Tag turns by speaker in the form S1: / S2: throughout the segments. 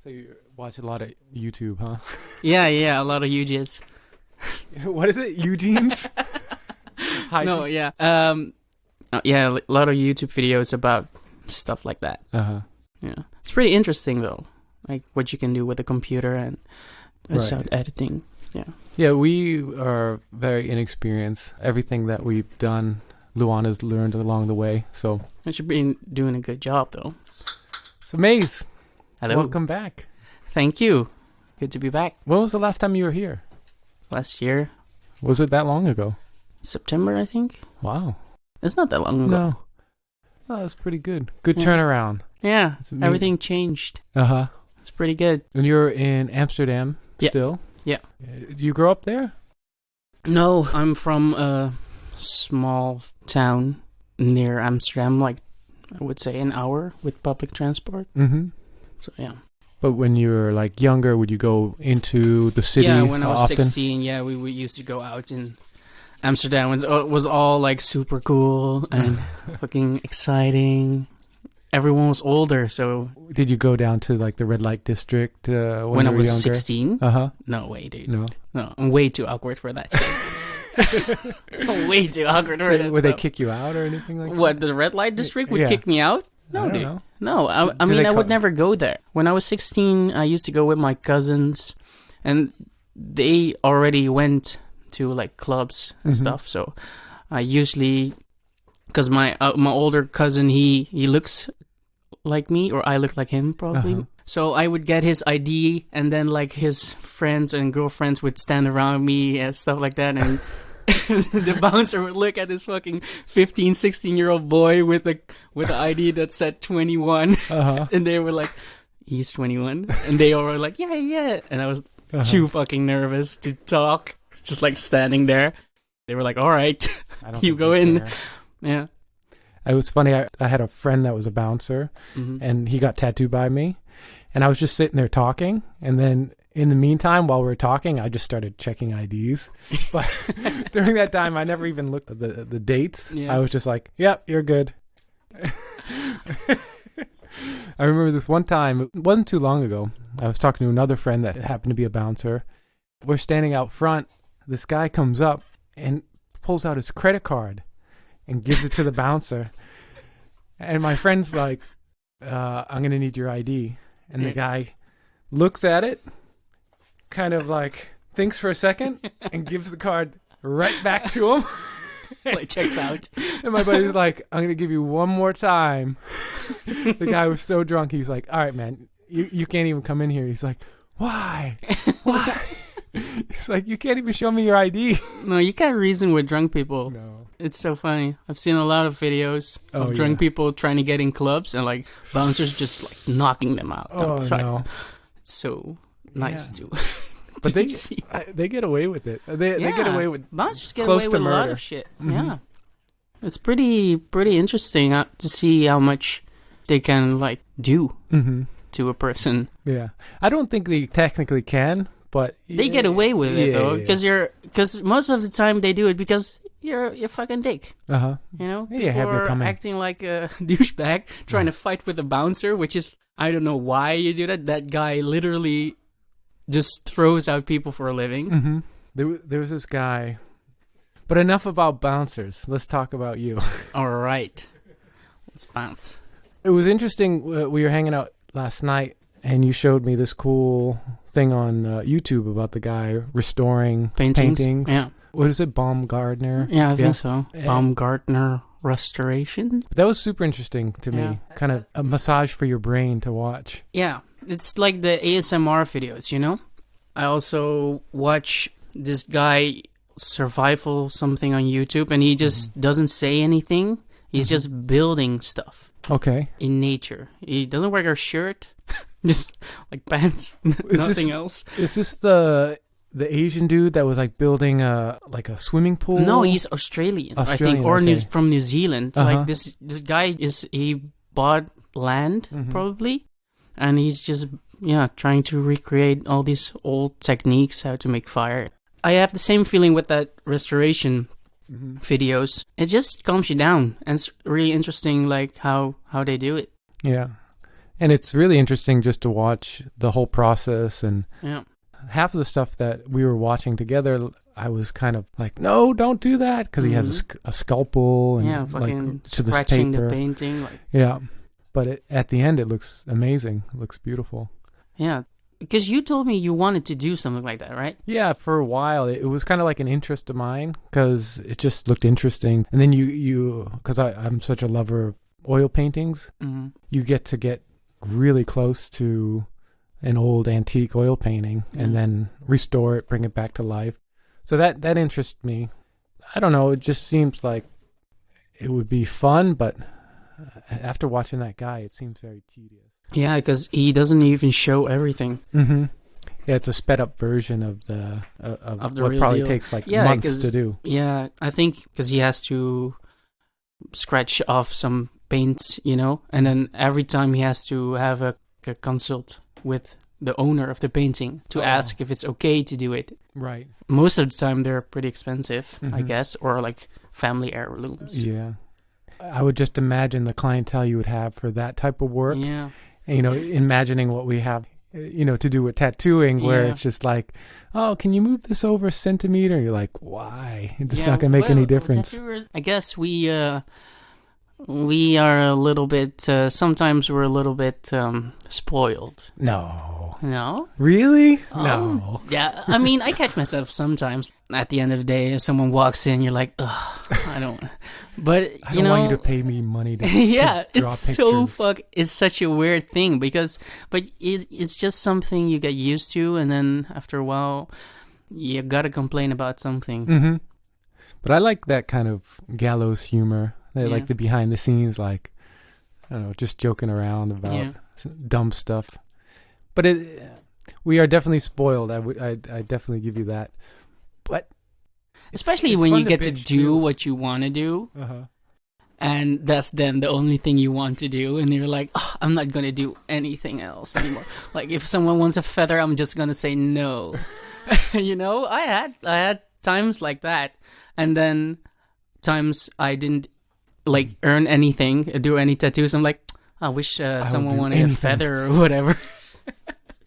S1: So you watch a lot of YouTube, huh?
S2: Yeah, a lot of UJs.
S1: What is it? Eugene's?
S2: No, yeah. Yeah, a lot of YouTube videos about stuff like that.
S1: Uh-huh.
S2: Yeah. It's pretty interesting, though. Like, what you can do with a computer and sound editing. Yeah.
S1: Yeah, we are very inexperienced. Everything that we've done, Luana's learned along the way, so...
S2: But you've been doing a good job, though.
S1: So, Mees,
S2: hello.
S1: Welcome back.
S2: Thank you. Good to be back.
S1: When was the last time you were here?
S2: Last year.
S1: Was it that long ago?
S2: September, I think.
S1: Wow.
S2: It's not that long ago.
S1: No. Oh, that's pretty good. Good turnaround.
S2: Yeah, everything changed.
S1: Uh-huh.
S2: It's pretty good.
S1: And you're in Amsterdam still?
S2: Yeah.
S1: You grew up there?
S2: No, I'm from a small town near Amsterdam, like I would say an hour with public transport.
S1: Mm-hmm.
S2: So, yeah.
S1: But when you were like younger, would you go into the city
S2: Yeah, when I was
S1: often?
S2: 16, we used to go out in Amsterdam. It was all like super cool and fucking exciting. Everyone was older, so...
S1: Did you go down to like the red light district when
S2: I
S1: you were
S2: was
S1: younger?
S2: 16?
S1: Uh-huh.
S2: No way, dude.
S1: No,
S2: I'm way too awkward for that shit. I'm way too awkward for that
S1: Would they
S2: stuff.
S1: kick you out or anything like that?
S2: What, the red light district would
S1: Yeah.
S2: kick me out?
S1: I
S2: No,
S1: don't
S2: dude.
S1: know.
S2: No, I
S1: Do
S2: mean,
S1: they
S2: I would
S1: co-
S2: never go there. When I was 16, I used to go with my cousins, and they already went to like clubs and stuff. So I usually, because my older cousin, he looks like me, or I look like him probably.
S1: Uh-huh.
S2: So I would get his ID, and then like his friends and girlfriends would stand around me and stuff like that, and the bouncer would look at this fucking 15, 16-year-old boy with an ID that said 21,
S1: Uh-huh.
S2: and they were like, he's 21, and they all were like, yeah, and I was too fucking nervous to talk, just like standing there. They were like, all right,
S1: I don't
S2: you
S1: think
S2: go
S1: they
S2: in.
S1: care.
S2: Yeah.
S1: It was funny. I had a friend that was a bouncer, and he got tattooed by me. And I was just sitting there talking. And then in the meantime, while we were talking, I just started checking IDs. But during that time, I never even looked at the dates.
S2: Yeah.
S1: I was just like, yep, you're good. I remember this one time, it wasn't too long ago. I was talking to another friend that happened to be a bouncer. We're standing out front. This guy comes up and pulls out his credit card and gives it to the bouncer. And my friend's like, I'm going to need your ID. And the guy looks at it, kind of like thinks for a second, and gives the card right back to him.
S2: Like, checks out.
S1: And my buddy's like, I'm going to give you one more time. The guy was so drunk. He was like, all right, man, you can't even come in here. He's like, why? Why? He's like, you can't even show me your ID.
S2: No, you can't reason with drunk people.
S1: No.
S2: It's so funny. I've seen a lot of videos of drunk people trying to get in clubs and like bouncers just like knocking them out.
S1: Oh, no.
S2: It's so nice to
S1: But they
S2: see.
S1: they get away with it. They get away with
S2: bouncers get
S1: close
S2: away
S1: to
S2: with a lot
S1: murder.
S2: of shit. Yeah, it's pretty interesting to see how much they can like do to a person.
S1: Yeah, I don't think they technically can, but
S2: They get away with it though,
S1: yeah.
S2: because most of the time they do it because you're fucking dick.
S1: Uh-huh.
S2: You know,
S1: Yeah, you have
S2: people
S1: it
S2: are
S1: coming.
S2: acting like a douchebag, trying to fight with a bouncer, which is, I don't know why you do that. That guy literally just throws out people for a living.
S1: There was this guy. But enough about bouncers. Let's talk about you.
S2: All right, let's bounce.
S1: It was interesting. We were hanging out last night, and you showed me this cool thing on YouTube about the guy restoring paintings.
S2: Yeah.
S1: What is it, Baumgartner?
S2: Yeah, I think so. Baumgartner restoration.
S1: That was super interesting to me.
S2: Yeah.
S1: Kind of a massage for your brain to watch.
S2: Yeah, it's like the ASMR videos, you know? I also watch this guy survival something on YouTube, and he just doesn't say anything. He's just building stuff
S1: Okay.
S2: in nature. He doesn't wear a shirt, just like pants, nothing else.
S1: Is this the Asian dude that was like building a swimming pool?
S2: No, he's Australian, I think, or
S1: okay.
S2: from New Zealand.
S1: Uh-huh.
S2: Like this guy he bought land probably, and he's just trying to recreate all these old techniques how to make fire. I have the same feeling with that restoration videos. It just calms you down, and it's really interesting, like how they do it.
S1: Yeah. And it's really interesting just to watch the whole process. And
S2: Yeah.
S1: half of the stuff that we were watching together, I was kind of like, no, don't do that, because he has a scalpel and
S2: fucking
S1: to this
S2: scratching
S1: paper.
S2: the painting. Like,
S1: Yeah, but at the end, it looks amazing. It looks beautiful.
S2: yeah, because you told me you wanted to do something like that, right?
S1: Yeah, for a while, it was kind of like an interest of mine because it just looked interesting. And then because I'm such a lover of oil paintings, you get really close to an old antique oil painting and then restore it, bring it back to life. So that interests me. I don't know, it just seems like it would be fun, but after watching that guy, it seems very tedious.
S2: Yeah, because he doesn't even show everything.
S1: Mm-hmm. Yeah, it's a sped up version of the
S2: Of the
S1: what
S2: real
S1: probably
S2: deal.
S1: takes like months to do.
S2: Yeah, I think because he has to scratch off some paints, and then every time he has to have a consult with the owner of the painting to ask if it's okay to do it.
S1: Right.
S2: Most of the time they're pretty expensive, I guess, or like family heirlooms.
S1: Yeah. I would just imagine the clientele you would have for that type of work.
S2: Yeah.
S1: And, imagining what we have, to do with tattooing, where it's just like, oh, can you move this over a centimeter? You're like, why? It's not going to make any difference.
S2: I guess we are a little bit, sometimes we're a little bit spoiled.
S1: No.
S2: No?
S1: Really? No.
S2: Yeah, I mean, I catch myself sometimes. At the end of the day, someone walks in, you're like, ugh, I don't. But,
S1: I don't want you to pay me money to
S2: yeah,
S1: to draw
S2: it's
S1: pictures.
S2: it's such a weird thing but it's just something you get used to, and then after a while, you gotta complain about something.
S1: Mm-hmm. But I like that kind of gallows humor. I like the behind the scenes, like, I don't know, just joking around about dumb stuff. But we are definitely spoiled. I definitely give you that. But
S2: especially when you get to do what you want to do, and that's then the only thing you want to do, and you're like, oh, I'm not gonna do anything else anymore. Like if someone wants a feather, I'm just gonna say no. I had times like that, and then times I didn't like earn anything, do any tattoos. I'm like, I wish someone wanted a feather or whatever.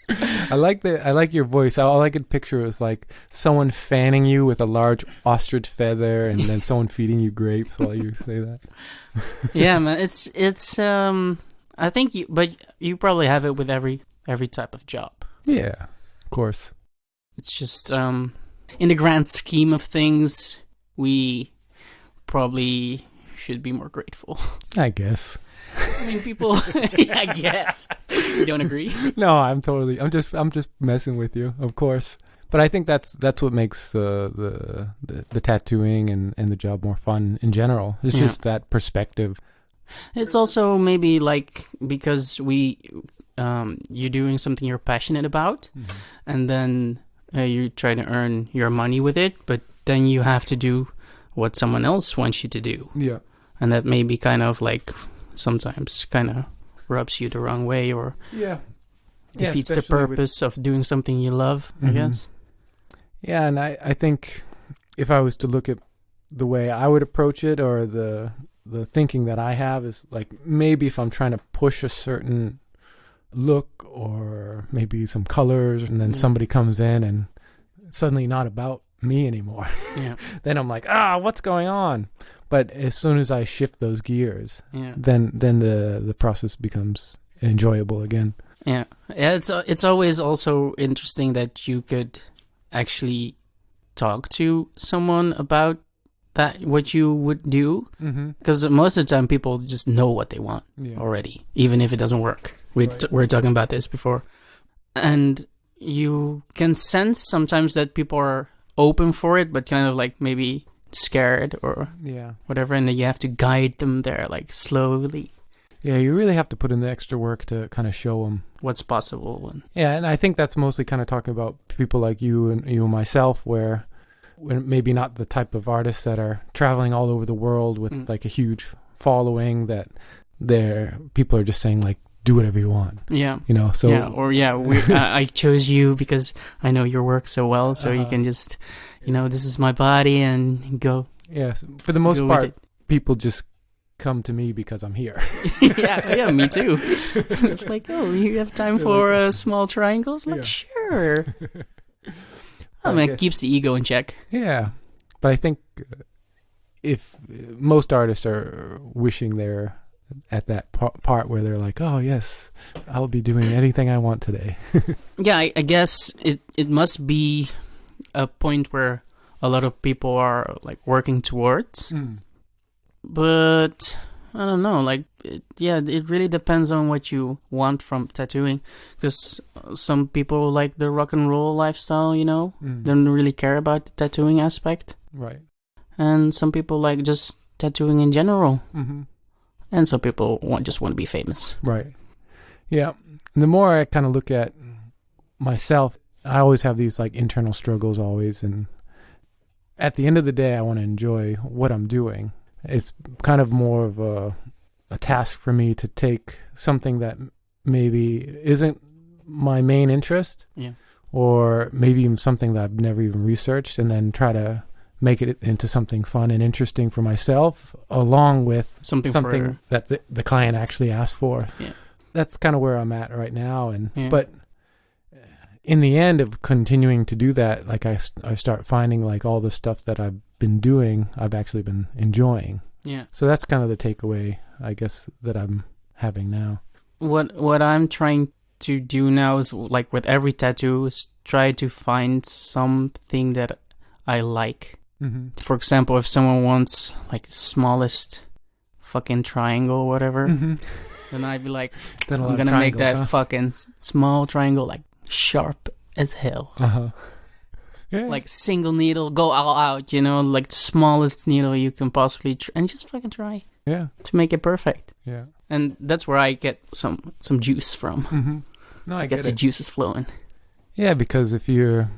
S1: I like your voice. All I could picture was like someone fanning you with a large ostrich feather, and then someone feeding you grapes while you say that.
S2: Yeah, man. It's I think you probably have it with every type of job.
S1: Yeah, of course.
S2: It's just in the grand scheme of things, we probably should be more grateful.
S1: I guess.
S2: I mean, people. Yeah, I guess. You don't agree?
S1: No, I'm just messing with you, of course. But I think that's what makes the tattooing and the job more fun in general. It's just that perspective.
S2: It's also maybe like because you're doing something you're passionate about, and then you try to earn your money with it, but then you have to do what someone else wants you to do.
S1: Yeah.
S2: And that may be kind of like sometimes kind of rubs you the wrong way, or defeats the purpose of doing something you love, I guess.
S1: Yeah, and I think if I was to look at the way I would approach it, or the thinking that I have, is like maybe if I'm trying to push a certain look or maybe some colors, and then somebody comes in and it's suddenly not about me anymore.
S2: Yeah.
S1: Then I'm like, what's going on? But as soon as I shift those gears, then the process becomes enjoyable again.
S2: Yeah. It's always also interesting that you could actually talk to someone about that, what you would do, because most of the time people just know what they want already, even if it doesn't work. We're talking about this before, and you can sense sometimes that people are open for it, but kind of like maybe scared or whatever, and then you have to guide them there, like slowly.
S1: Yeah, you really have to put in the extra work to kind of show them
S2: what's possible.
S1: And I think that's mostly kind of talking about people like you and myself, where maybe not the type of artists that are traveling all over the world with like a huge following, that people are just saying like, do whatever you want. Yeah. So.
S2: Yeah, I chose you because I know your work so well, so you can just, this is my body and go.
S1: Yes. For the most part, people just come to me because I'm here.
S2: yeah, me too. It's like, oh, you have time for small triangles? Like, sure. Oh, man, it keeps the ego in check.
S1: Yeah. But I think if most artists are wishing they're at that part where they're like, oh, yes, I'll be doing anything I want today.
S2: Yeah, I guess it must be a point where a lot of people are like working towards. But I don't know, like, it really depends on what you want from tattooing. Because some people like the rock and roll lifestyle, you know, don't really care about the tattooing aspect.
S1: Right.
S2: And some people like just tattooing in general.
S1: Mm-hmm.
S2: And some people just want to be famous.
S1: Right. Yeah. And the more I kind of look at myself, I always have these like internal struggles always. And at the end of the day, I want to enjoy what I'm doing. It's kind of more of a task for me to take something that maybe isn't my main interest, or maybe even something that I've never even researched, and then try to make it into something fun and interesting for myself, along with something that the client actually asked for. Yeah. That's kind of where I'm at right now. But in the end of continuing to do that, like I start finding like all the stuff that I've been doing, I've actually been enjoying. Yeah. So that's kind of the takeaway, I guess, that I'm having now.
S2: What I'm trying to do now is, like with every tattoo, is try to find something that I like. Mm-hmm. For example, if someone wants like the smallest fucking triangle or whatever, then I'd be like, I'm gonna make that fucking small triangle like sharp as hell. Yeah. Like single needle, go all out, you know, like the smallest needle you can possibly and just fucking try. Yeah. To make it perfect. Yeah. And that's where I get some juice from. Mm-hmm. No, I get the juices flowing.
S1: Yeah, because if you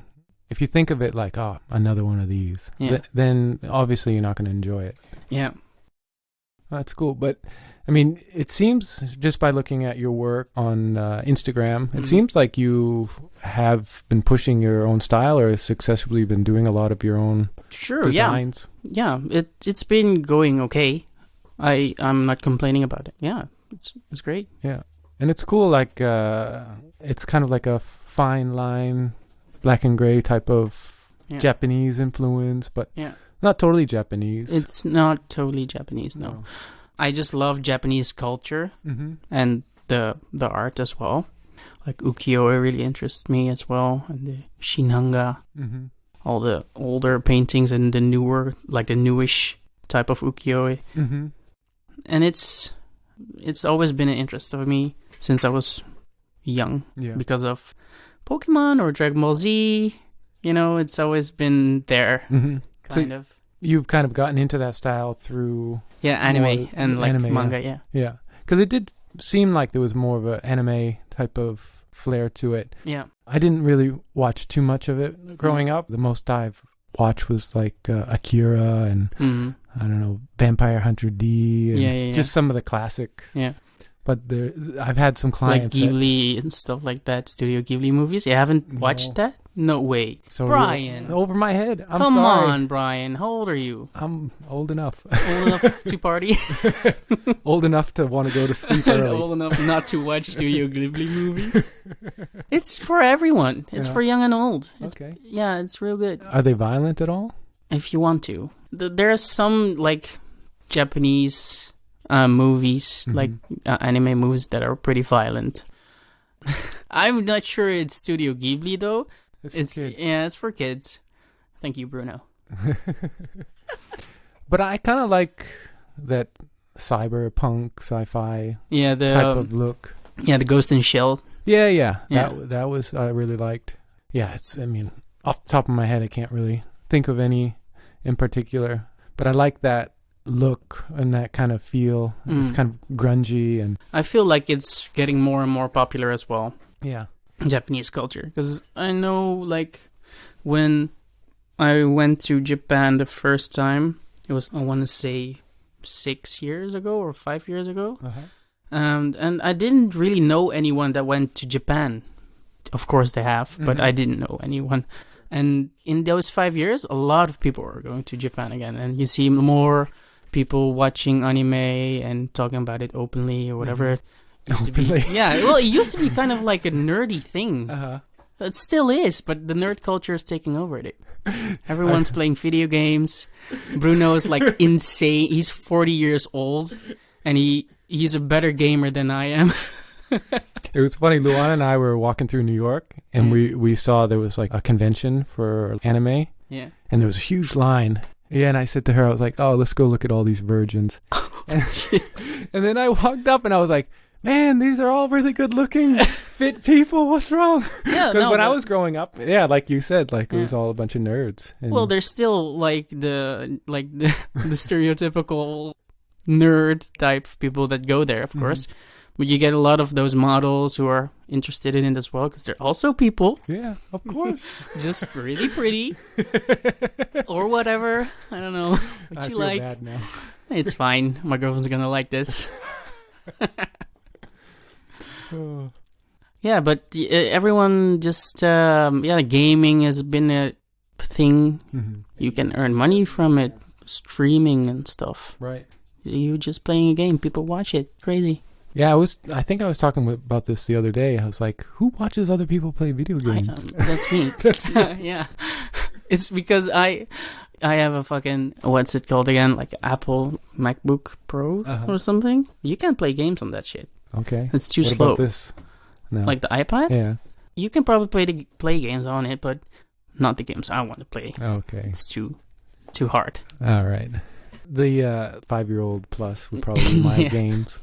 S1: think of it like, oh, another one of these, then obviously you're not going to enjoy it. Yeah. That's cool. But, I mean, it seems, just by looking at your work on Instagram, it seems like you have been pushing your own style, or successfully been doing a lot of your own designs.
S2: Yeah, it's been going okay. I'm not complaining about it. Yeah, it's great.
S1: Yeah. And it's cool, like, it's kind of like a fine line, black and gray type of Japanese influence, but not totally Japanese.
S2: It's not totally Japanese, no. I just love Japanese culture and the art as well. Like ukiyo-e really interests me as well, and the shinhanga, all the older paintings and the newer, like the newish type of ukiyo-e. And it's always been an interest of me since I was young, because of Pokemon or Dragon Ball Z. You know, it's always been there, kind of.
S1: You've kind of gotten into that style through
S2: anime and like anime, manga,
S1: yeah. Because it did seem like there was more of an anime type of flair to it. Yeah, I didn't really watch too much of it growing up. The most I've watched was like Akira and I don't know, Vampire Hunter D, and just some of the classic. Yeah. But I've had some clients
S2: like Ghibli and stuff like that, Studio Ghibli movies. You haven't watched that? No way.
S1: So
S2: Brian.
S1: Over my head.
S2: Come on, Brian. How old are you?
S1: I'm old enough.
S2: Old enough to party?
S1: Old enough to want to go to sleep early.
S2: Old enough not to watch Studio Ghibli movies? It's for everyone. It's for young and old. Okay. Yeah, it's real good.
S1: Are they violent at all?
S2: If you want to. There are some like Japanese movies, like anime movies that are pretty violent. I'm not sure it's Studio Ghibli though.
S1: It's for kids.
S2: Yeah, it's for kids. Thank you, Bruno.
S1: But I kind of like that cyberpunk sci-fi type of look.
S2: Yeah, the Ghost in Shell.
S1: Yeah. That was I really liked. Yeah, I mean, off the top of my head, I can't really think of any in particular, but I like that look and that kind of feel. It's kind of grungy, and
S2: I feel like it's getting more and more popular as well.
S1: Yeah.
S2: Japanese culture, because I know like when I went to Japan the first time, it was, I want to say 6 years ago or 5 years ago, and I didn't really know anyone that went to Japan. Of course they have, but I didn't know anyone. And in those 5 years, a lot of people are going to Japan again, and you see more people watching anime and talking about it openly or whatever.
S1: Mm-hmm.
S2: Used to be, well, it used to be kind of like a nerdy thing. It still is, but the nerd culture is taking over it. Everyone's playing video games. Bruno is like insane. He's 40 years old, and he's a better gamer than I am.
S1: It was funny. Luana and I were walking through New York, and we saw there was like a convention for anime.
S2: Yeah.
S1: And there was a huge line. Yeah, and I said to her, I was like, "Oh, let's go look at all these virgins." And then I walked up, and I was like, "Man, these are all really good-looking, fit people. What's wrong?"
S2: Yeah,
S1: Because when I was growing up, like you said, like it was all a bunch of nerds. And
S2: well, there's still like the stereotypical nerd type people that go there, of course. But you get a lot of those models who are interested in it as well, because they're also people.
S1: Yeah, of course.
S2: Just really pretty. Or whatever. I don't know what
S1: I
S2: you
S1: feel
S2: like.
S1: bad now.
S2: It's fine. My girlfriend's gonna like this. Yeah, but everyone just... gaming has been a thing. You can earn money from it. Streaming and stuff.
S1: Right.
S2: You just playing a game. People watch it. Crazy.
S1: Yeah, I think I was talking about this the other day. I was like, who watches other people play video games?
S2: That's me. Yeah. It's because I have a fucking, what's it called again? Like Apple MacBook Pro or something. You can't play games on that shit.
S1: Okay.
S2: It's too
S1: what
S2: slow.
S1: About this? No.
S2: Like the iPad?
S1: Yeah.
S2: You can probably play games on it, but not the games I want to play.
S1: Okay.
S2: It's too hard.
S1: All right. The 5-year-old plus would probably be my games.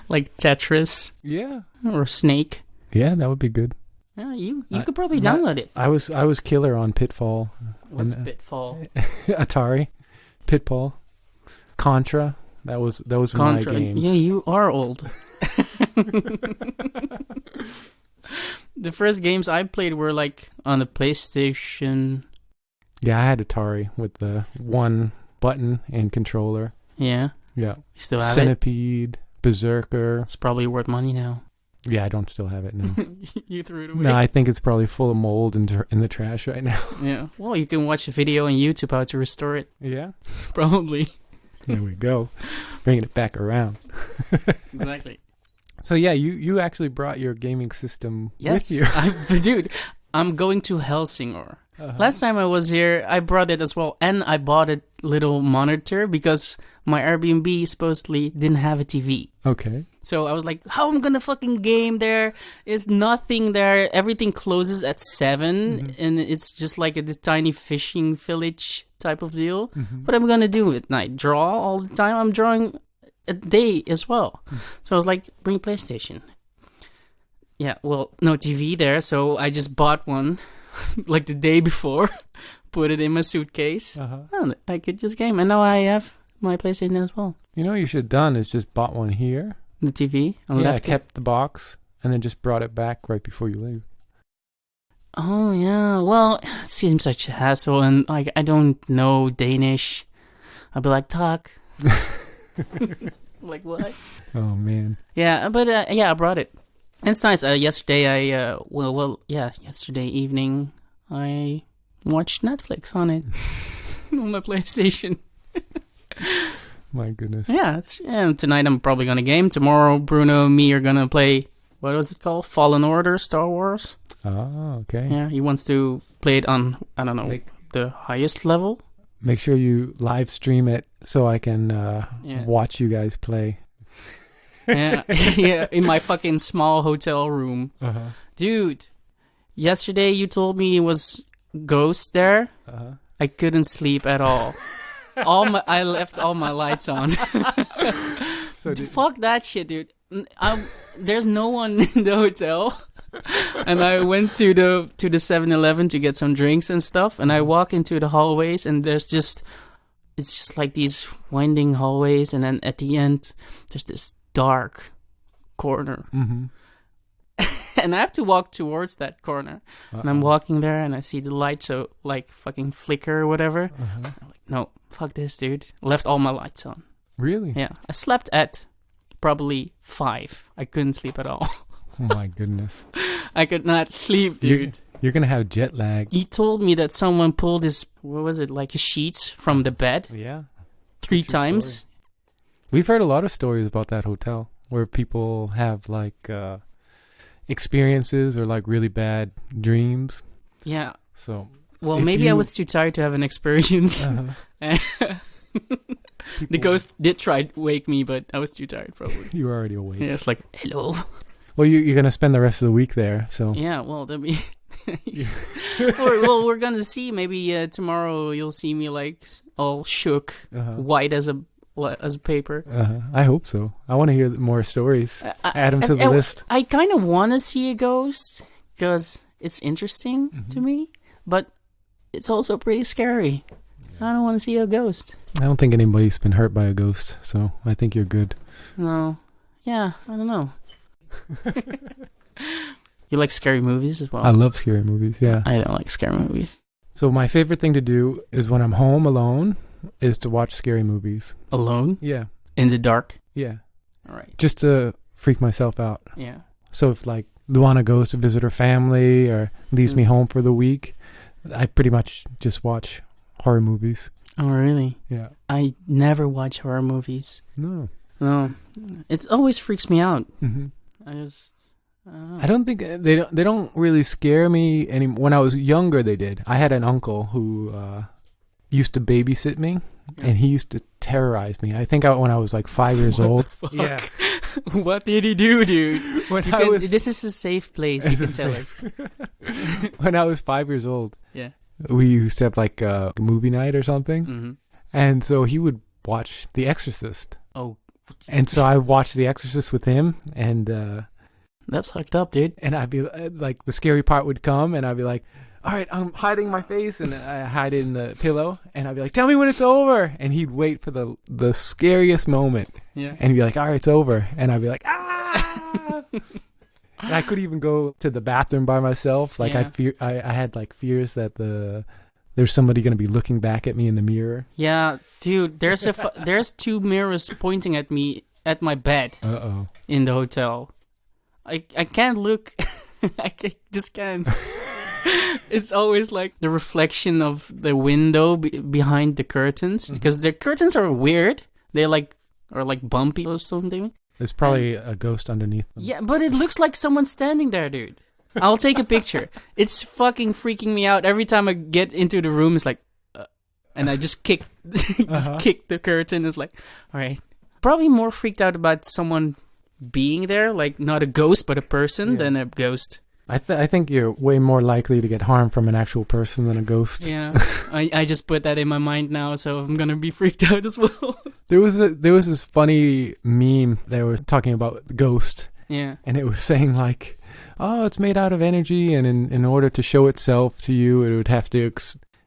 S2: Like Tetris.
S1: Yeah.
S2: Or Snake.
S1: Yeah, that would be good.
S2: Yeah, you could probably download it.
S1: I was killer on Pitfall.
S2: What's Pitfall?
S1: Atari. Pitfall. Contra. That was
S2: Contra.
S1: my games.
S2: Yeah, you are old. The first games I played were like on the PlayStation.
S1: Yeah, I had Atari with the one button and controller.
S2: Yeah.
S1: Yeah.
S2: You still have
S1: Centipede, Berserker.
S2: It's probably worth money now.
S1: Yeah, I don't still have it now.
S2: You threw it away.
S1: No, I think it's probably full of mold in the trash right now.
S2: Yeah. Well, you can watch a video on YouTube how to restore it.
S1: Yeah.
S2: Probably.
S1: There we go. Bringing it back around.
S2: Exactly.
S1: So yeah, you actually brought your gaming system with you.
S2: Dude, I'm going to Helsingor. Last time I was here, I brought it as well, and I bought a little monitor because my Airbnb supposedly didn't have a TV.
S1: Okay.
S2: So I was like, how am I gonna fucking game there? Is nothing there. Everything closes at 7, and it's just like this tiny fishing village type of deal. What am I gonna do at night? Draw all the time? I'm drawing at day as well. So I was like, bring PlayStation. Yeah, well, no TV there, so I just bought one like the day before, put it in my suitcase. And I could just game, and now I have my PlayStation as well.
S1: You know what you should have done is just bought one here.
S2: The TV?
S1: Kept the box, and then just brought it back right before you leave.
S2: Oh, yeah. Well, it seems such a hassle, and like I don't know Danish. I'll be like, talk. Like, what?
S1: Oh, man.
S2: Yeah, but I brought it. It's nice. Yesterday, yesterday evening, I watched Netflix on it. On my PlayStation.
S1: My goodness.
S2: Yeah, tonight I'm probably gonna game. Tomorrow, Bruno and me are gonna play, what was it called? Fallen Order, Star Wars.
S1: Oh, okay.
S2: Yeah, he wants to play it on, I don't know, the highest level.
S1: Make sure you live stream it so I can watch you guys play.
S2: Yeah, in my fucking small hotel room. Dude, yesterday you told me it was ghost there. I couldn't sleep at all. I left all my lights on. Fuck that shit, dude. There's no one in the hotel. And I went to the 7-Eleven to get some drinks and stuff, and I walk into the hallways, and it's just like these winding hallways, and then at the end there's this dark corner. And I have to walk towards that corner. And I'm walking there, and I see the light so like fucking flicker or whatever. I'm like, no, fuck this, dude. Left all my lights on.
S1: Really?
S2: Yeah. I slept at probably 5. I couldn't sleep at all.
S1: Oh my goodness.
S2: I could not sleep, dude.
S1: You're gonna have jet lag.
S2: He told me that someone pulled his, what was it, like his sheets from the bed.
S1: Yeah.
S2: 3 times.
S1: Story. We've heard a lot of stories about that hotel where people have like experiences or like really bad dreams.
S2: Yeah.
S1: So.
S2: Well, maybe I was too tired to have an experience. The ghost did try to wake me, but I was too tired probably.
S1: You were already awake.
S2: Yeah, it's like, hello.
S1: Well, you're going to spend the rest of the week there, so.
S2: Yeah, well, that'd be nice. Well, we're going to see. Maybe tomorrow you'll see me like all shook, white as a paper.
S1: I hope so. I want to hear more stories. Add them to the list.
S2: I kind of want to see a ghost because it's interesting to me, but it's also pretty scary. Yeah. I don't want to see a ghost.
S1: I don't think anybody's been hurt by a ghost, so I think you're good.
S2: No. Yeah, I don't know. You like scary movies as well?
S1: I love scary movies, yeah.
S2: I don't like scary movies.
S1: So my favorite thing to do is when I'm home alone is to watch scary movies.
S2: Alone?
S1: Yeah.
S2: In the dark?
S1: Yeah.
S2: All right.
S1: Just to freak myself out.
S2: Yeah.
S1: So if like Luana goes to visit her family or leaves me home for the week, I pretty much just watch horror movies.
S2: Oh, really?
S1: Yeah.
S2: I never watch horror movies.
S1: No.
S2: It always freaks me out.
S1: Mm-hmm.
S2: I
S1: don't think they don't really scare me anymore. When I was younger, they did. I had an uncle who used to babysit me, and he used to terrorize me. I think when I was like 5 years old.
S2: Yeah. What did he do, dude? This is a safe place. You can tell us.
S1: When I was 5 years old,
S2: yeah,
S1: we used to have like a movie night or something,
S2: mm-hmm.
S1: and so he would watch The Exorcist.
S2: Oh,
S1: and so I watched The Exorcist with him, and
S2: that's fucked up, dude.
S1: And I'd be like, the scary part would come, and I'd be like, all right, I'm hiding my face, and I hide it in the pillow, and I'd be like, tell me when it's over, and he'd wait for the scariest moment,
S2: yeah,
S1: and he'd be like, all right, it's over, and I'd be like, ah. And I could even go to the bathroom by myself, like I had like fears that there's somebody gonna be looking back at me in the mirror.
S2: Yeah, dude, there's 2 mirrors pointing at me at my bed. In the hotel. I can't look. Just can't. It's always like the reflection of the window behind the curtains, because the curtains are weird. They are like bumpy or something.
S1: There's probably a ghost underneath them.
S2: Yeah, but it looks like someone's standing there, dude. I'll take a picture. It's fucking freaking me out every time I get into the room. It's like, and I just kick the curtain. It's like, all right. Probably more freaked out about someone being there, like not a ghost but a person, than a ghost.
S1: I think you're way more likely to get harmed from an actual person than a ghost.
S2: Yeah, I just put that in my mind now, so I'm gonna be freaked out as well.
S1: There was this funny meme they were talking about the ghost.
S2: Yeah,
S1: and it was saying like, oh, it's made out of energy, and in order to show itself to you, it would have to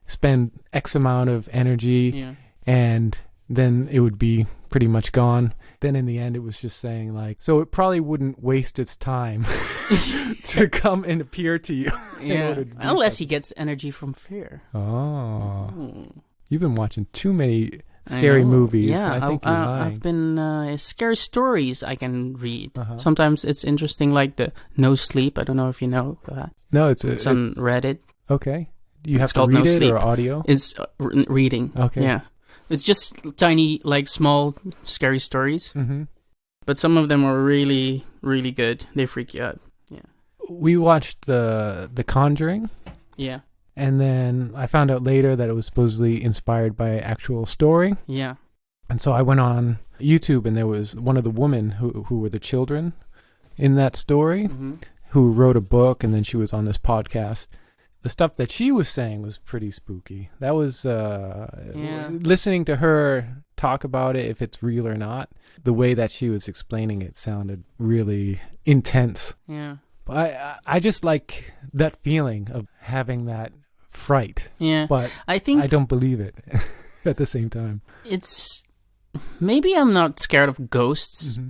S1: spend X amount of energy, and then it would be pretty much gone. Then in the end, it was just saying like, so it probably wouldn't waste its time to come and appear to you.
S2: Yeah, unless he gets energy from fear.
S1: Oh. You've been watching too many scary movies.
S2: Yeah,
S1: I think you're lying.
S2: I've been scary stories I can read. Sometimes it's interesting, like the No Sleep. I don't know if you know that.
S1: No, it's
S2: on Reddit.
S1: Okay. You have to read it or audio?
S2: It's reading.
S1: Okay.
S2: Yeah. It's just tiny, like small, scary stories.
S1: Mm-hmm.
S2: But some of them are really, really good. They freak you out. Yeah.
S1: We watched The Conjuring.
S2: Yeah.
S1: And then I found out later that it was supposedly inspired by an actual story.
S2: Yeah.
S1: And so I went on YouTube, and there was one of the women who were the children in that story, who wrote a book, and then she was on this podcast. The stuff that she was saying was pretty spooky. That was listening to her talk about it, if it's real or not. The way that she was explaining it sounded really intense.
S2: Yeah.
S1: But I just like that feeling of having that fright.
S2: Yeah.
S1: But I don't believe it at the same time.
S2: It's maybe I'm not scared of ghosts,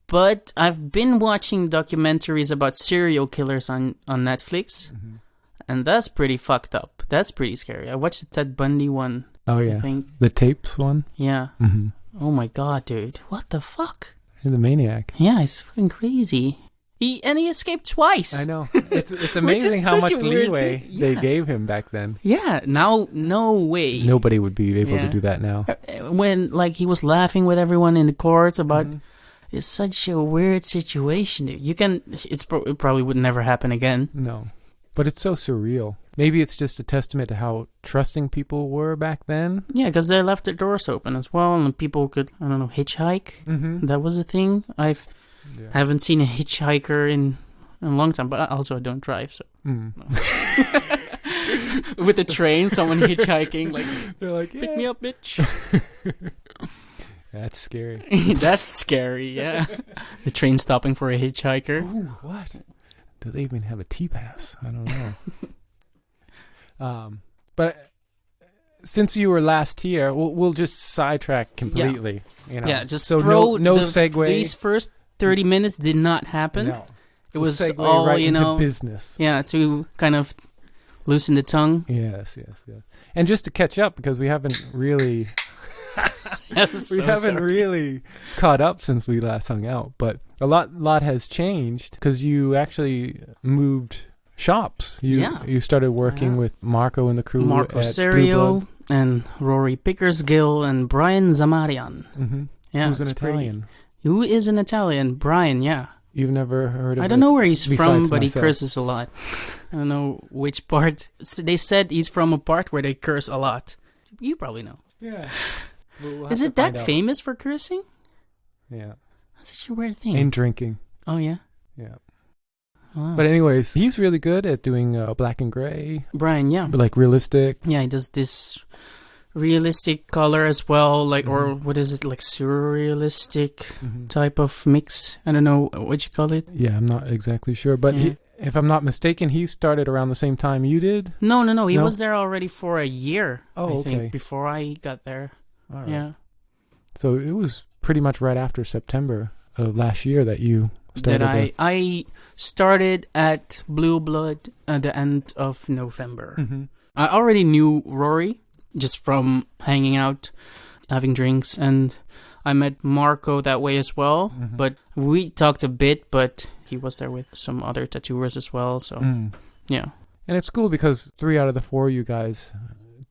S2: but I've been watching documentaries about serial killers on Netflix. And that's pretty fucked up. That's pretty scary. I watched the Ted Bundy one.
S1: Oh, yeah.
S2: I think.
S1: The tapes one?
S2: Yeah. Oh, my God, dude. What the fuck?
S1: He's a maniac.
S2: Yeah, he's fucking crazy. He escaped twice.
S1: I know. It's amazing how much leeway they gave him back then.
S2: Yeah, now no way.
S1: Nobody would be able to do that now.
S2: When he was laughing with everyone in the court about it's such a weird situation. It probably would never happen again.
S1: No. But it's so surreal. Maybe it's just a testament to how trusting people were back then.
S2: Yeah, because they left their doors open as well, and people could, I don't know, hitchhike.
S1: Mm-hmm.
S2: That was a thing. Haven't seen a hitchhiker in a long time, but also I don't drive, so. No. With the train, someone hitchhiking,
S1: they're like,
S2: pick me up, bitch.
S1: That's scary.
S2: That's scary, yeah. The train stopping for a hitchhiker.
S1: Ooh, what? Do they even have a T-Pass? I don't know. But since you were last here, we'll just sidetrack completely.
S2: Yeah, just
S1: so
S2: throw
S1: no segue.
S2: These first 30 minutes did not happen.
S1: No.
S2: It was
S1: segue
S2: all,
S1: right into business.
S2: Yeah, to kind of loosen the tongue.
S1: Yes. And just to catch up, because we haven't really... really caught up since we last hung out, but a lot has changed because you actually moved shops. You started working with Marco and the crew.
S2: Marco
S1: at
S2: Serio and Rory Pickersgill and Brian Zamarian.
S1: Mm-hmm.
S2: Yeah,
S1: who's an Italian?
S2: Who is an Italian? Brian, yeah.
S1: You've never heard of
S2: I don't know where he's from, but
S1: myself.
S2: he curses a lot. I don't know which part. They said he's from a part where they curse a lot. You probably know.
S1: Yeah.
S2: Is it that famous for cursing?
S1: Yeah.
S2: That's such a weird thing.
S1: And drinking.
S2: Oh, yeah?
S1: Yeah.
S2: Wow.
S1: But anyways, he's really good at doing black and gray.
S2: Brian, yeah.
S1: But like realistic.
S2: Yeah, he does this realistic color as well, or what is it, like surrealistic type of mix? I don't know what you call it.
S1: Yeah, I'm not exactly sure. But if I'm not mistaken, he started around the same time you did?
S2: No. He was there already for a year,
S1: I
S2: think, before I got there.
S1: All right.
S2: Yeah.
S1: So it was pretty much right after September of last year that you started.
S2: I started at Blue Blood at the end of November.
S1: Mm-hmm.
S2: I already knew Rory just from hanging out, having drinks, and I met Marco that way as well. Mm-hmm. But we talked a bit, but he was there with some other tattooers as well. So, yeah.
S1: And it's cool because 3 out of the 4 you guys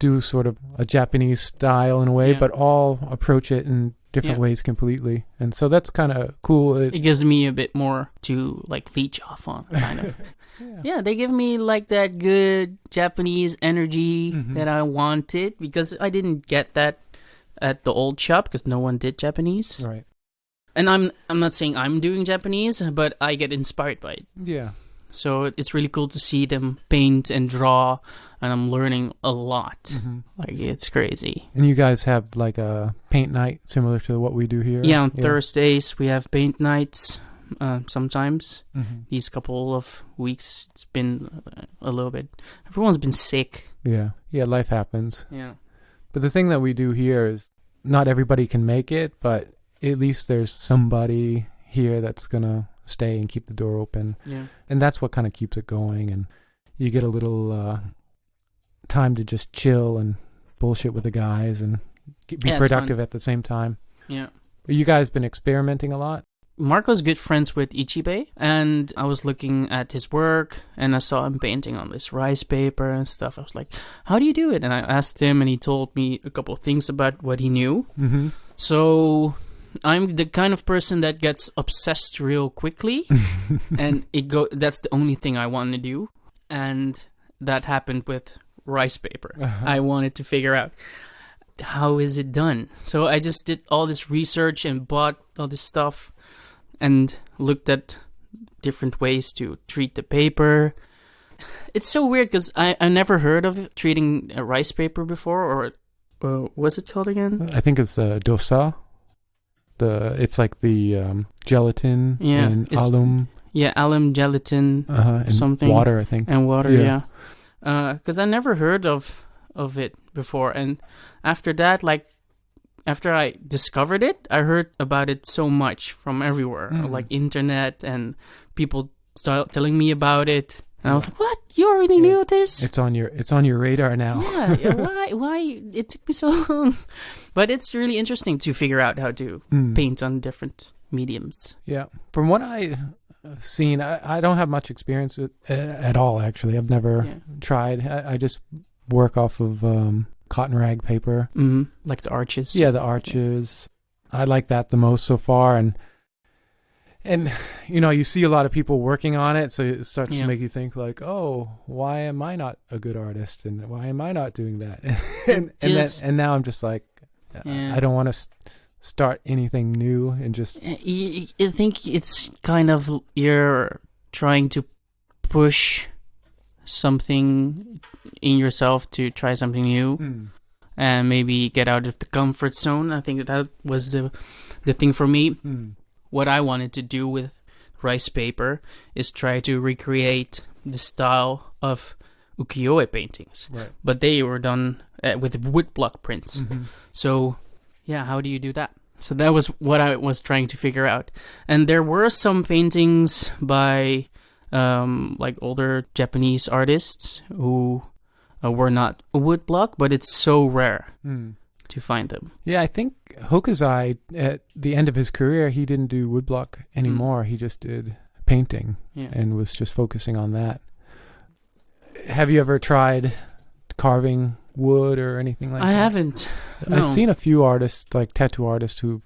S1: do sort of a Japanese style in a way, but all approach it in different ways completely. And so that's kind of cool.
S2: It gives me a bit more to leech off on, kind of. Yeah, they give me that good Japanese energy that I wanted, because I didn't get that at the old shop because no one did Japanese.
S1: Right.
S2: And I'm not saying I'm doing Japanese, but I get inspired by it.
S1: Yeah.
S2: So it's really cool to see them paint and draw, and I'm learning a lot. Mm-hmm. It's crazy.
S1: And you guys have a paint night similar to what we do here?
S2: Yeah, on Thursdays we have paint nights. Sometimes these couple of weeks it's been a little bit. Everyone's been sick.
S1: Yeah, life happens.
S2: Yeah.
S1: But the thing that we do here is not everybody can make it, but at least there's somebody here that's gonna stay and keep the door open.
S2: Yeah.
S1: And that's what kind of keeps it going, and you get a little time to just chill and bullshit with the guys and be productive at the same time.
S2: Yeah.
S1: You guys been experimenting a lot?
S2: Marco's good friends with Ichibei, and I was looking at his work, and I saw him painting on this rice paper and stuff. I was like, how do you do it? And I asked him, and he told me a couple of things about what he knew. Mm-hmm. So I'm the kind of person that gets obsessed real quickly, and that's the only thing I want to do. And that happened with rice paper. I wanted to figure out, how is it done? So I just did all this research and bought all this stuff and looked at different ways to treat the paper. It's so weird because I never heard of treating a rice paper before, or what's it called again?
S1: I think it's dosa. It's like the gelatin and alum.
S2: Yeah, alum, gelatin,
S1: and
S2: something.
S1: Water, I think.
S2: And water, yeah. Because I never heard of it before. And after that, after I discovered it, I heard about it so much from everywhere, like internet and people telling me about it. And I was like, "What? You already knew this?"
S1: It's on your radar now.
S2: Yeah. Why? It took me so long, but it's really interesting to figure out how to paint on different mediums.
S1: Yeah. From what I seen. I don't have much experience with at all. Actually, I've never tried. I just work off of cotton rag paper.
S2: Like the arches.
S1: Yeah, the arches. I like that the most so far, and you see a lot of people working on it, so it starts to make you think like, oh, why am I not a good artist, and why am I not doing that? and now I'm just like, I don't want to start anything new, and just.
S2: I think it's kind of you're trying to push something in yourself to try something new, and maybe get out of the comfort zone. I think that was the thing for me. What I wanted to do with rice paper is try to recreate the style of ukiyo-e paintings.
S1: Right.
S2: But they were done with woodblock prints. So, how do you do that? So that was what I was trying to figure out. And there were some paintings by like older Japanese artists who were not woodblock, but it's so rare to find them.
S1: Yeah, I think Hokusai, at the end of his career, he didn't do woodblock anymore. He just did painting and was just focusing on that. Have you ever tried carving wood or anything like that?
S2: I haven't. No.
S1: I've seen a few artists, like tattoo artists, who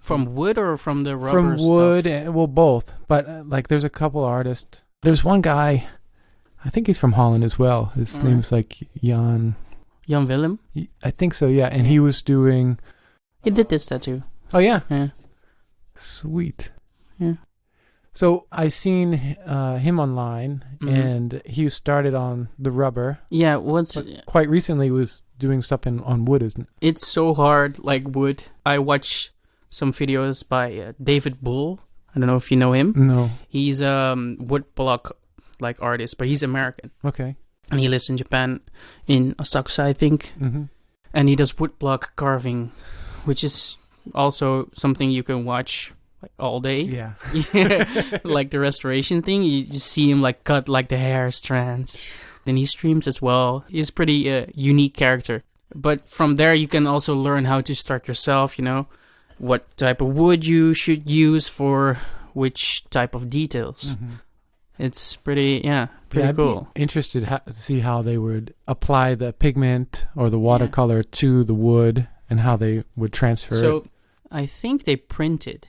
S2: from wood or from the rubber
S1: from wood,
S2: stuff?
S1: Well, both. But like, there's a couple artists. There's one guy, I think he's from Holland as well. His name's like Jan
S2: Willem?
S1: I think so, yeah. And he was doing...
S2: He did this tattoo.
S1: Oh, yeah?
S2: Yeah.
S1: Sweet.
S2: Yeah.
S1: So I seen him online, and he started on the rubber.
S2: Yeah,
S1: quite recently was doing stuff on wood, isn't it?
S2: It's so hard, like wood. I watch some videos by David Bull. I don't know if you know him.
S1: No.
S2: He's a woodblock like artist, but he's American.
S1: Okay.
S2: And he lives in Japan, in Asakusa, I think. And he does woodblock carving, which is also something you can watch like all day.
S1: Yeah.
S2: Like the restoration thing, you just see him like cut like the hair strands. Then he streams as well. He's a pretty unique character. But from there, you can also learn how to start yourself, what type of wood you should use for which type of details. It's pretty cool.
S1: I'd be interested to see how they would apply the pigment or the watercolor to the wood and how they would transfer it.
S2: So I think they printed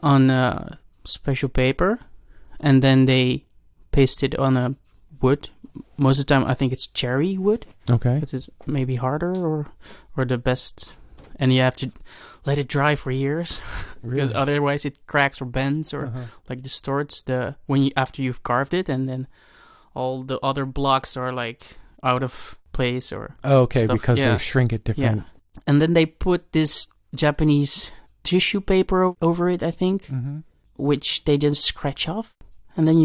S2: on a special paper, and then they pasted on a wood. Most of the time, I think it's cherry wood.
S1: Okay.
S2: Because it's maybe harder or the best. And you have to let it dry for years.
S1: Really?
S2: Because otherwise it cracks or bends or like distorts after you've carved it, and then all the other blocks are like out of place or stuff.
S1: Because they shrink it different.
S2: Yeah. And then they put this Japanese tissue paper over it, I think, which they just scratch off, and then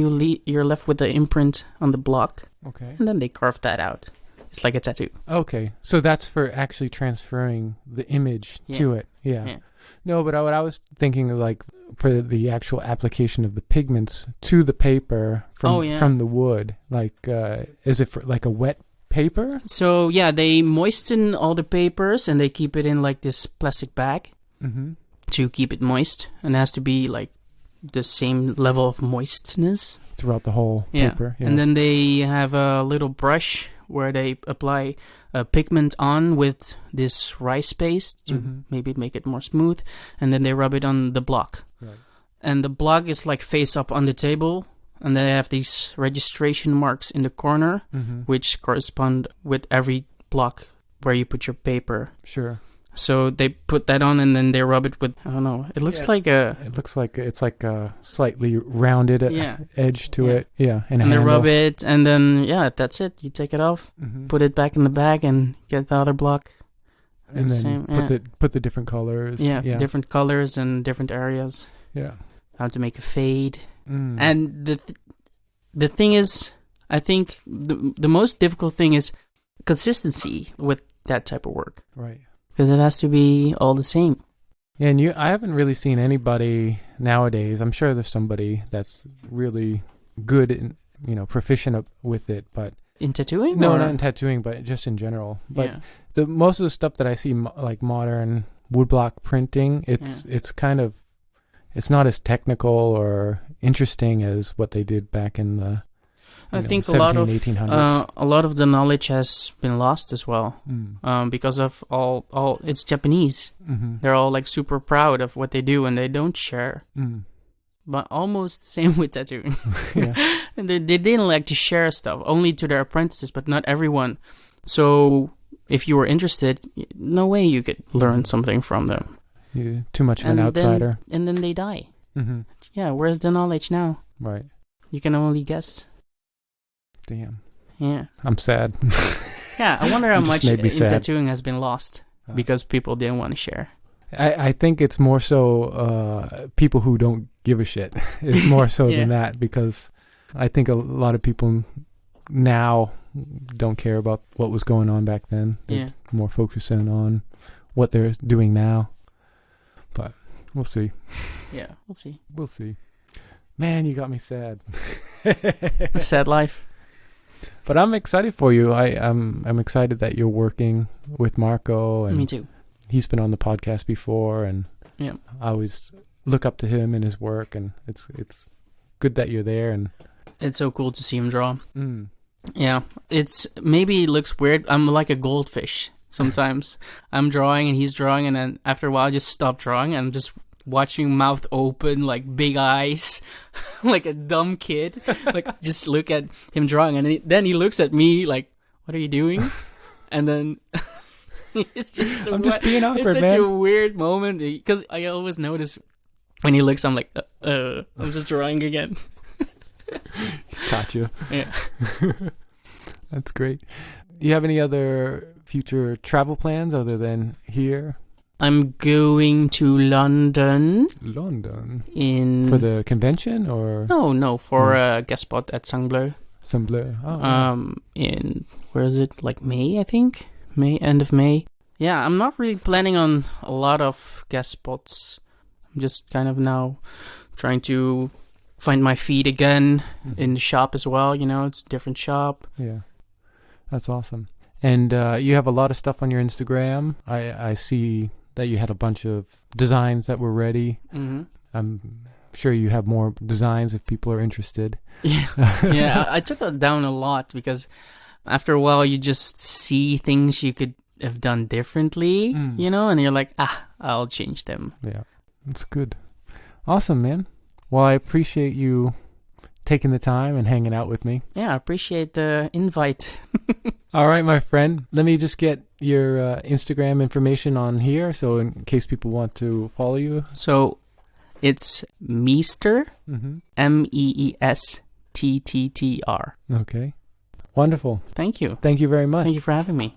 S2: you're left with the imprint on the block.
S1: Okay.
S2: And then they carve that out. It's like a tattoo.
S1: Okay. So that's for actually transferring the image to it. Yeah. No, but what I was thinking, like, for the actual application of the pigments to the paper from the wood, like, is it for like a wet paper?
S2: So, they moisten all the papers and they keep it in like this plastic bag to keep it moist. And it has to be like the same level of moistness
S1: throughout the whole paper. Yeah.
S2: And then they have a little brush where they apply pigment on with this rice paste to maybe make it more smooth, and then they rub it on the block.
S1: Right.
S2: And the block is like face up on the table, and they have these registration marks in the corner, which correspond with every block where you put your paper.
S1: Sure.
S2: So they put that on, and then they rub it with, I don't know, it looks like
S1: it's like a slightly rounded edge to it. Yeah.
S2: And they rub it, and then, that's it. You take it off, put it back in the bag, and get the other block.
S1: And then put the different colors.
S2: Yeah, different colors and different areas.
S1: Yeah.
S2: How to make a fade. And the thing is, I think the most difficult thing is consistency with that type of work.
S1: Right.
S2: Because it has to be all the same.
S1: Yeah, and I haven't really seen anybody nowadays. I'm sure there's somebody that's really good and proficient with it, but
S2: in tattooing?
S1: No, not in tattooing, but just in general. But the most of the stuff that I see, like modern woodblock printing, it's kind of, it's not as technical, or interesting as what they did back in the
S2: I think
S1: 17, 1800s.
S2: a lot of the knowledge has been lost as well, because of all it's Japanese.
S1: Mm-hmm.
S2: They're all like super proud of what they do, and they don't share.
S1: Mm.
S2: But almost the same with tattooing.
S1: Yeah.
S2: And they didn't like to share stuff, only to their apprentices, but not everyone. So if you were interested, no way you could learn something from them.
S1: You're too much of an outsider.
S2: And then they die.
S1: Mm-hmm.
S2: Yeah, where's the knowledge now?
S1: Right.
S2: You can only guess.
S1: Damn.
S2: Yeah.
S1: I'm sad.
S2: Yeah, I wonder how
S1: You just
S2: much
S1: made me
S2: in
S1: sad.
S2: tattooing has been lost because people didn't want to share.
S1: I think it's more so people who don't give a shit. It's more so
S2: Yeah.
S1: than that, because I think a lot of people now don't care about what was going on back then. They're
S2: Yeah.
S1: more focusing on what they're doing now. But we'll see.
S2: Yeah, we'll see.
S1: We'll see. Man, you got me sad.
S2: A sad life.
S1: But I'm excited for you. I'm excited that you're working with Marco, and
S2: Me too.
S1: he's been on the podcast before, and
S2: Yeah.
S1: I always look up to him and his work, and it's good that you're there. And
S2: It's so cool to see him draw.
S1: mm,
S2: Yeah, maybe it looks weird. I'm like a goldfish sometimes. I'm drawing and he's drawing, and then after a while I just stop drawing and I'm just watching mouth open, like big eyes, like a dumb kid. Like just look at him drawing, and then he looks at me like, "What are you doing?" And then it's just
S1: I'm just being awkward,
S2: it's such
S1: man.
S2: a weird moment, because I always notice when he looks, I'm like, I'm just drawing again.
S1: Got you.
S2: Yeah.
S1: That's great. Do you have any other future travel plans other than here?
S2: I'm going to London
S1: London.
S2: in
S1: For the convention, or
S2: no for a guest spot at Sangbleu.
S1: Sembleur? Oh,
S2: In where is it? Like May, I think. End of May. Yeah, I'm not really planning on a lot of guest spots. I'm just kind of now trying to find my feet again in the shop as well. It's a different shop.
S1: yeah. That's awesome. And you have a lot of stuff on your Instagram. I see that you had a bunch of designs that were ready.
S2: Mm-hmm.
S1: I'm sure you have more designs if people are interested.
S2: Yeah, yeah. I took that down a lot because after a while you just see things you could have done differently, and you're like, I'll change them.
S1: Yeah, that's good. Awesome, man. Well, I appreciate you taking the time and hanging out with me.
S2: Yeah, I appreciate the invite.
S1: All right, my friend. Let me just get your Instagram information on here, so in case people want to follow you.
S2: So it's Meester,
S1: Mm-hmm.
S2: Meesttr.
S1: Okay. Wonderful.
S2: Thank you.
S1: Thank you very much.
S2: Thank you for having me.